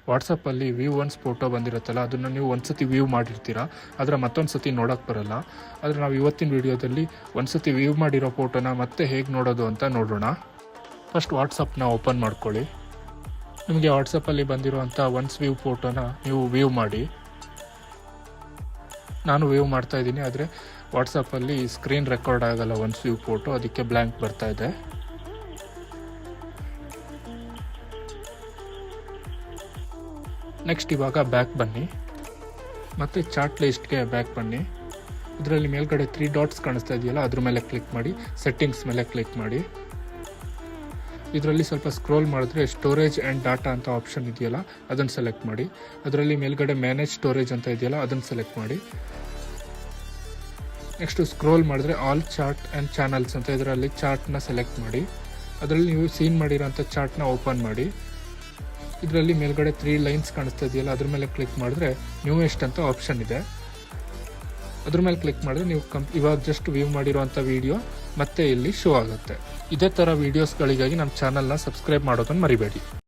ವಾಟ್ಸಪ್ಪಲ್ಲಿ view once photo ಬಂದಿರುತ್ತಲ್ಲ, ಅದನ್ನು ನೀವು ಒಂದು ಸತಿ ವ್ಯೂ ಮಾಡಿರ್ತೀರಾ, ಆದರೆ ಮತ್ತೊಂದು ಸತಿ ನೋಡೋಕ್ಕೆ ಬರೋಲ್ಲ. ಆದರೆ ನಾವು ಇವತ್ತಿನ ವಿಡಿಯೋದಲ್ಲಿ ಒಂದು ಸತಿ ವ್ಯೂ ಮಾಡಿರೋ ಫೋಟೋನ ಮತ್ತೆ ಹೇಗೆ ನೋಡೋದು ಅಂತ ನೋಡೋಣ. ಫಸ್ಟ್ ವಾಟ್ಸಪ್ನ ಓಪನ್ ಮಾಡ್ಕೊಳ್ಳಿ. ನಿಮಗೆ ವಾಟ್ಸಪ್ಪಲ್ಲಿ ಬಂದಿರುವಂಥ ಒನ್ಸ್ ವ್ಯೂ ಫೋಟೋನ ನೀವು ವ್ಯೂ ಮಾಡಿ. ನಾನು ವ್ಯೂ ಮಾಡ್ತಾಯಿದ್ದೀನಿ, ಆದರೆ ವಾಟ್ಸಪ್ಪಲ್ಲಿ ಸ್ಕ್ರೀನ್ ರೆಕಾರ್ಡ್ ಆಗಲ್ಲ ಒನ್ಸ್ ವ್ಯೂ ಫೋಟೋ, ಅದಕ್ಕೆ ಬ್ಲ್ಯಾಂಕ್ ಬರ್ತಾ ಇದೆ. ನೆಕ್ಸ್ಟ್ ಇವಾಗ ಬ್ಯಾಕ್ ಬನ್ನಿ, ಮತ್ತು ಚಾಟ್ ಲಿಸ್ಟ್ಗೆ ಬ್ಯಾಕ್ ಬನ್ನಿ. ಇದರಲ್ಲಿ ಮೇಲ್ಗಡೆ 3 ಡಾಟ್ಸ್ ಕಾಣಿಸ್ತಾ ಇದೆಯಲ್ಲ, ಅದ್ರ ಮೇಲೆ ಕ್ಲಿಕ್ ಮಾಡಿ, ಸೆಟ್ಟಿಂಗ್ಸ್ ಮೇಲೆ ಕ್ಲಿಕ್ ಮಾಡಿ. ಇದರಲ್ಲಿ ಸ್ವಲ್ಪ ಸ್ಕ್ರೋಲ್ ಮಾಡಿದ್ರೆ ಸ್ಟೋರೇಜ್ ಆ್ಯಂಡ್ ಡಾಟಾ ಅಂತ ಆಪ್ಷನ್ ಇದೆಯಲ್ಲ, ಅದನ್ನು ಸೆಲೆಕ್ಟ್ ಮಾಡಿ. ಅದರಲ್ಲಿ ಮೇಲ್ಗಡೆ ಮ್ಯಾನೇಜ್ ಸ್ಟೋರೇಜ್ ಅಂತ ಇದೆಯಲ್ಲ, ಅದನ್ನು ಸೆಲೆಕ್ಟ್ ಮಾಡಿ. ನೆಕ್ಸ್ಟು ಸ್ಕ್ರೋಲ್ ಮಾಡಿದ್ರೆ ಆಲ್ ಚಾರ್ಟ್ ಆ್ಯಂಡ್ ಚಾನಲ್ಸ್ ಅಂತ ಇದರಲ್ಲಿ ಚಾರ್ಟ್ನ ಸೆಲೆಕ್ಟ್ ಮಾಡಿ. ಅದರಲ್ಲಿ ನೀವು ಸೀನ್ ಮಾಡಿರೋಂಥ ಚಾರ್ಟ್ನ ಓಪನ್ ಮಾಡಿ. ಇದರಲ್ಲಿ ಮೇಲ್ಗಡೆ 3 ಲೈನ್ಸ್ ಕಾಣಿಸ್ತಾ ಇದೆಯಲ್ಲ, ಅದ್ರ ಮೇಲೆ ಕ್ಲಿಕ್ ಮಾಡಿದ್ರೆ ನ್ಯೂಯೆಸ್ಟ್ ಅಂತ ಆಪ್ಷನ್ ಇದೆ. ಅದ್ರ ಮೇಲೆ ಕ್ಲಿಕ್ ಮಾಡಿದ್ರೆ ನೀವು ಇವಾಗ ಜಸ್ಟ್ ವ್ಯೂ ಮಾಡಿರೋಂಥ ವಿಡಿಯೋ ಮತ್ತೆ ಇಲ್ಲಿ ಶೋ ಆಗುತ್ತೆ. ಇದೇ ಥರ ವೀಡಿಯೋಸ್ಗಳಿಗಾಗಿ ನಮ್ಮ ಚಾನಲ್ನ ಸಬ್ಸ್ಕ್ರೈಬ್ ಮಾಡೋದನ್ನು ಮರಿಬೇಡಿ.